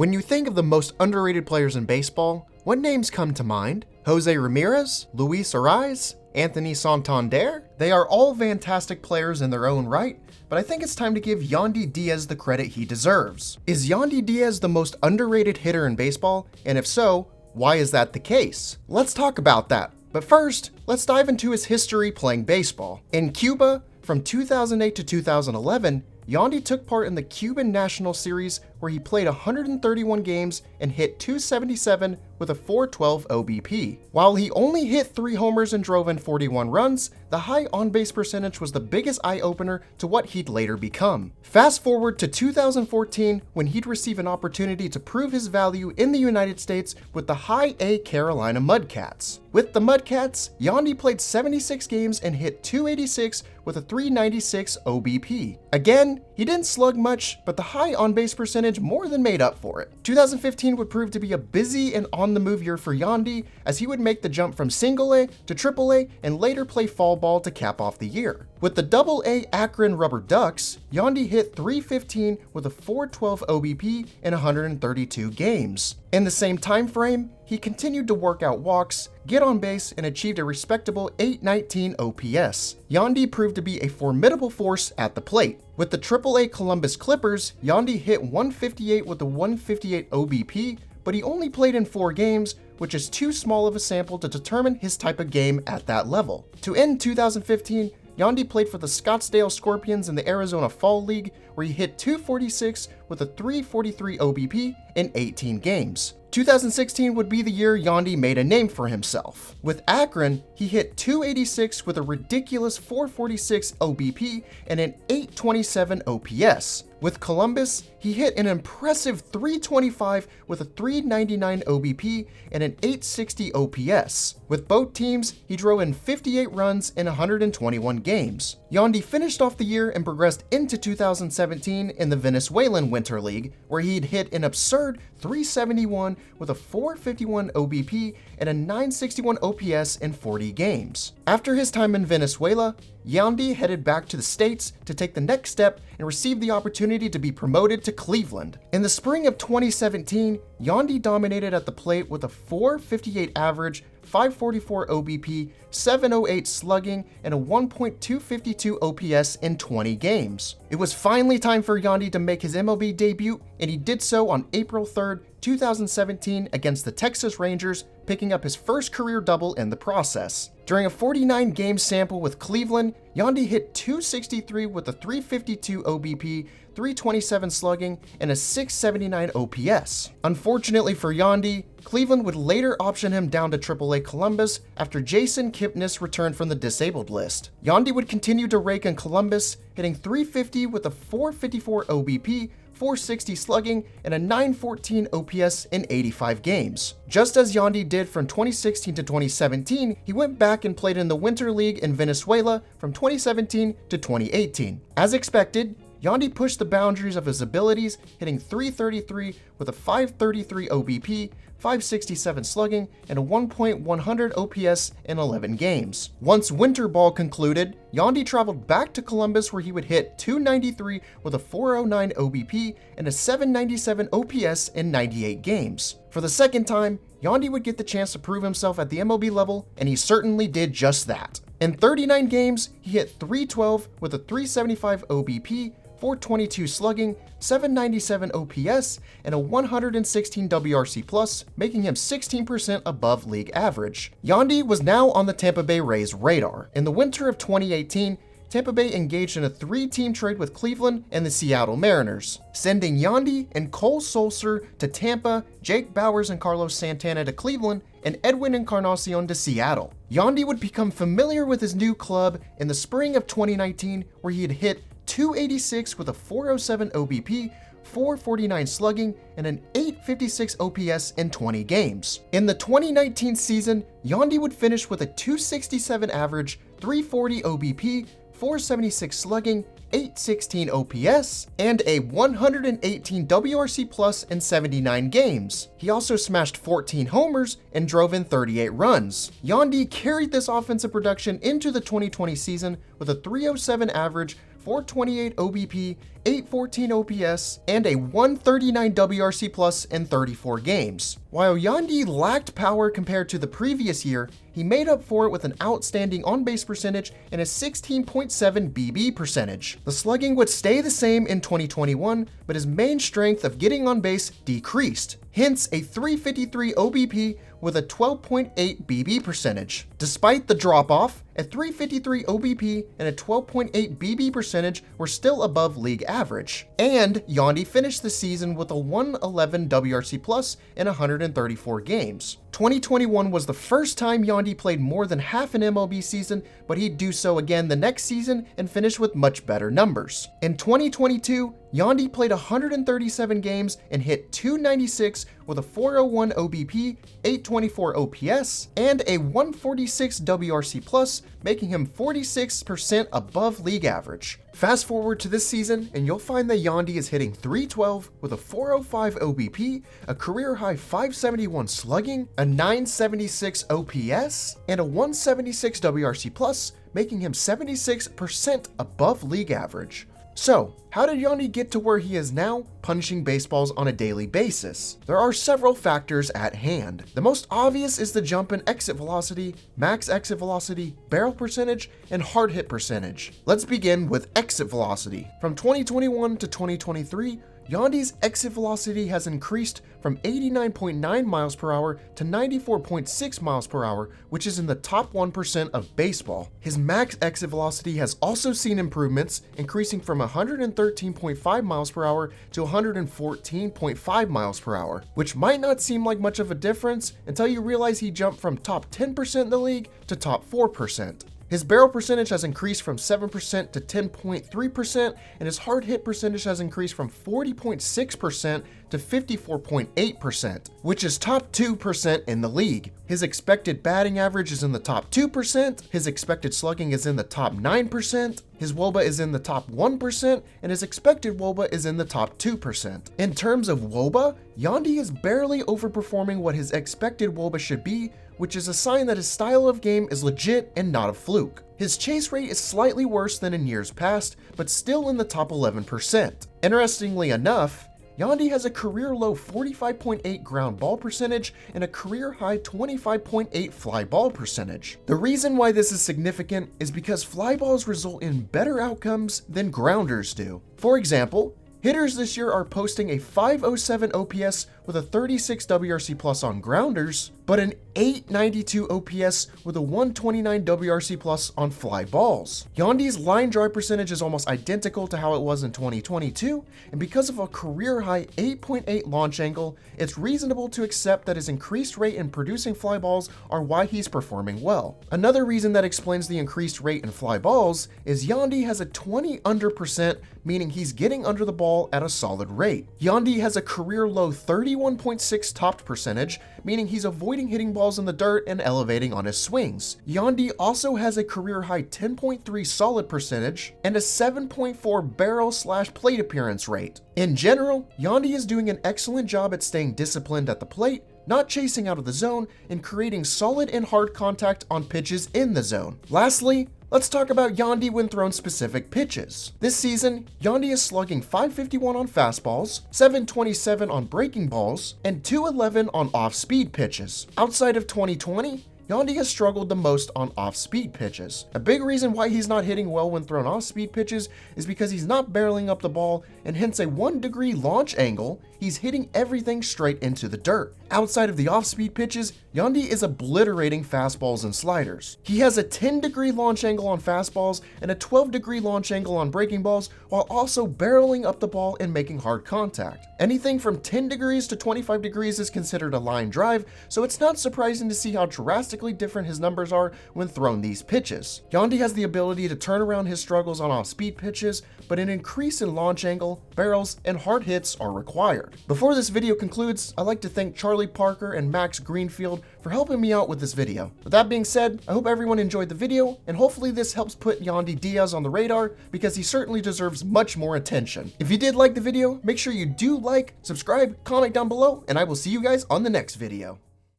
When you think of the most underrated players in baseball, what names come to mind? Jose Ramirez, Luis Ariz, Anthony Santander? They are all fantastic players in their own right, but I think it's time to give Yandy Díaz the credit he deserves. Is Yandy Díaz the most underrated hitter in baseball? And if so, why is that the case? Let's talk about that. But first, let's dive into his history playing baseball. In Cuba, from 2008 to 2011, Yandy took part in the Cuban National Series where he played 131 games and hit .277 with a .412 OBP. While he only hit 3 homers and drove in 41 runs, the high on-base percentage was the biggest eye-opener to what he'd later become. Fast forward to 2014 when he'd receive an opportunity to prove his value in the United States with the high A Carolina Mudcats. With the Mudcats, Yandy played 76 games and hit .286 with a .396 OBP. Again, he didn't slug much, but the high on-base percentage more than made up for it. 2015 would prove to be a busy and on-the-move year for Yandy, as he would make the jump from Single A to Triple A and later play fall ball to cap off the year. With the Double A Akron Rubber Ducks, Yandy hit .315 with a .412 OBP in 132 games. In the same time frame, he continued to work out walks, get on base, and achieved a respectable .819 OPS. Yandy proved to be a formidable force at the plate. With the AAA Columbus Clippers, Yandy hit .158 with a .158 OBP, but he only played in 4 games, which is too small of a sample to determine his type of game at that level. To end 2015, Yandy played for the Scottsdale Scorpions in the Arizona Fall League, where he hit .246 with a .343 OBP in 18 games. 2016 would be the year Yandy made a name for himself. With Akron, he hit .286 with a ridiculous .446 OBP and an .827 OPS. With Columbus, he hit an impressive .325 with a .399 OBP and an .860 OPS. With both teams, he drove in 58 runs in 121 games. Yandy finished off the year and progressed into 2017 in the Venezuelan Winter League, where he'd hit an absurd .371 with a .451 OBP and a .961 OPS in 40 games. After his time in Venezuela, Yandy headed back to the States to take the next step and receive the opportunity to be promoted to Cleveland. In the spring of 2017, Yandy dominated at the plate with a .458 average, .544 OBP, .708 slugging, and a .1.252 OPS in 20 games. It was finally time for Yandy to make his MLB debut, and he did so on April 3rd, 2017 against the Texas Rangers, picking up his first career double in the process. During a 49-game sample with Cleveland, Yandy hit .263 with a .352 OBP, .327 slugging, and a .679 OPS. Unfortunately for Yandy, Cleveland would later option him down to AAA Columbus after Jason Kipnis returned from the disabled list. Yandy would continue to rake in Columbus, hitting .350 with a .454 OBP, .460 slugging, and a .914 OPS in 85 games. Just as Yandy did from 2016 to 2017, he went back and played in the Winter League in Venezuela from 2017 to 2018. As expected, Yandy pushed the boundaries of his abilities, hitting .333 with a .533 OBP, .567 slugging, and a .1.100 OPS in 11 games. Once winter ball concluded, Yandy traveled back to Columbus where he would hit .293 with a .409 OBP and a .797 OPS in 98 games. For the second time, Yandy would get the chance to prove himself at the MLB level, and he certainly did just that. In 39 games, he hit .312 with a .375 OBP, .422 slugging, .797 OPS, and a .116 WRC+, making him 16% above league average. Yandy was now on the Tampa Bay Rays radar. In the winter of 2018, Tampa Bay engaged in a 3-team trade with Cleveland and the Seattle Mariners, sending Yandy and Cole Sulser to Tampa, Jake Bauers and Carlos Santana to Cleveland, and Edwin Encarnacion to Seattle. Yandy would become familiar with his new club in the spring of 2019, where he had hit .286 with a .407 OBP, .449 slugging, and an .856 OPS in 20 games. In the 2019 season, Yandy would finish with a .267 average, .340 OBP, .476 slugging, .816 OPS, and a .118 WRC+ in 79 games. He also smashed 14 homers and drove in 38 runs. Yandy carried this offensive production into the 2020 season with a .307 average, .428 OBP, 814 OPS, and a 139 WRC plus in 34 games. While Yandy lacked power compared to the previous year, he made up for it with an outstanding on-base percentage and a 16.7 BB percentage. The slugging would stay the same in 2021, but his main strength of getting on base decreased, hence a 353 OBP with a 12.8 BB percentage. Despite the drop-off, a 353 OBP and a 12.8 BB percentage were still above league average. And Yandy finished the season with a 111 WRC plus in 134 games. 2021 was the first time Yandy played more than half an MLB season, but he'd do so again the next season and finish with much better numbers. In 2022, Yandy played 137 games and hit .296 with a 401 OBP, 824 OPS, and a 146 WRC plus, making him 46% above league average. Fast forward to this season, and you'll find that Yandy is hitting .312 with a 405 OBP, a career-high 571 slugging, a 976 OPS, and a 176 WRC plus, making him 76% above league average. So, how did Yandy get to where he is now, punching baseballs on a daily basis? There are several factors at hand. The most obvious is the jump in exit velocity, max exit velocity, barrel percentage, and hard hit percentage. Let's begin with exit velocity. From 2021 to 2023, Yandy's exit velocity has increased from 89.9 miles per hour to 94.6 miles per hour, which is in the top 1% of baseball. His max exit velocity has also seen improvements, increasing from 113.5 miles per hour to 114.5 miles per hour, which might not seem like much of a difference until you realize he jumped from top 10% in the league to top 4%. His barrel percentage has increased from 7% to 10.3%, and his hard hit percentage has increased from 40.6% to 54.8%, which is top 2% in the league. His expected batting average is in the top 2%, his expected slugging is in the top 9%, his WOBA is in the top 1%, and his expected WOBA is in the top 2%. In terms of WOBA, Yandy is barely overperforming what his expected WOBA should be, which is a sign that his style of game is legit and not a fluke. His chase rate is slightly worse than in years past, but still in the top 11%. Interestingly enough, Yandy has a career-low 45.8 ground ball percentage and a career-high 25.8 fly ball percentage. The reason why this is significant is because fly balls result in better outcomes than grounders do. For example, hitters this year are posting a 507 OPS with a 36 WRC plus on grounders, but an 892 OPS with a 129 WRC plus on fly balls. Yandy's line drive percentage is almost identical to how it was in 2022, and because of a career-high 8.8 launch angle, it's reasonable to accept that his increased rate in producing fly balls are why he's performing well. Another reason that explains the increased rate in fly balls is Yandy has a 20 under percent, meaning he's getting under the ball at a solid rate. Yandy has a career-low 31.6 topped percentage, meaning he's avoiding hitting balls in the dirt and elevating on his swings. Yandy also has a career-high 10.3 solid percentage and a 7.4 barrel/plate appearance rate. In general, Yandy is doing an excellent job at staying disciplined at the plate, not chasing out of the zone, and creating solid and hard contact on pitches in the zone. Lastly, let's talk about Yandy when thrown specific pitches. This season, Yandy is slugging .551 on fastballs, .727 on breaking balls, and .211 on off-speed pitches. Outside of 2020, Yandy has struggled the most on off-speed pitches. A big reason why he's not hitting well when thrown off-speed pitches is because he's not barreling up the ball, and hence a 1-degree launch angle, he's hitting everything straight into the dirt. Outside of the off-speed pitches, Yandy is obliterating fastballs and sliders. He has a 10-degree launch angle on fastballs and a 12-degree launch angle on breaking balls, while also barreling up the ball and making hard contact. Anything from 10 degrees to 25 degrees is considered a line drive, so it's not surprising to see how drastically different his numbers are when thrown these pitches. Yandy has the ability to turn around his struggles on off-speed pitches, but an increase in launch angle, barrels, and hard hits are required. Before this video concludes, I'd like to thank Charlie Parker and Max Greenfield for helping me out with this video. With that being said, I hope everyone enjoyed the video, and hopefully this helps put Yandy Díaz on the radar, because he certainly deserves much more attention. If you did like the video, make sure you do like, subscribe, comment down below, and I will see you guys on the next video.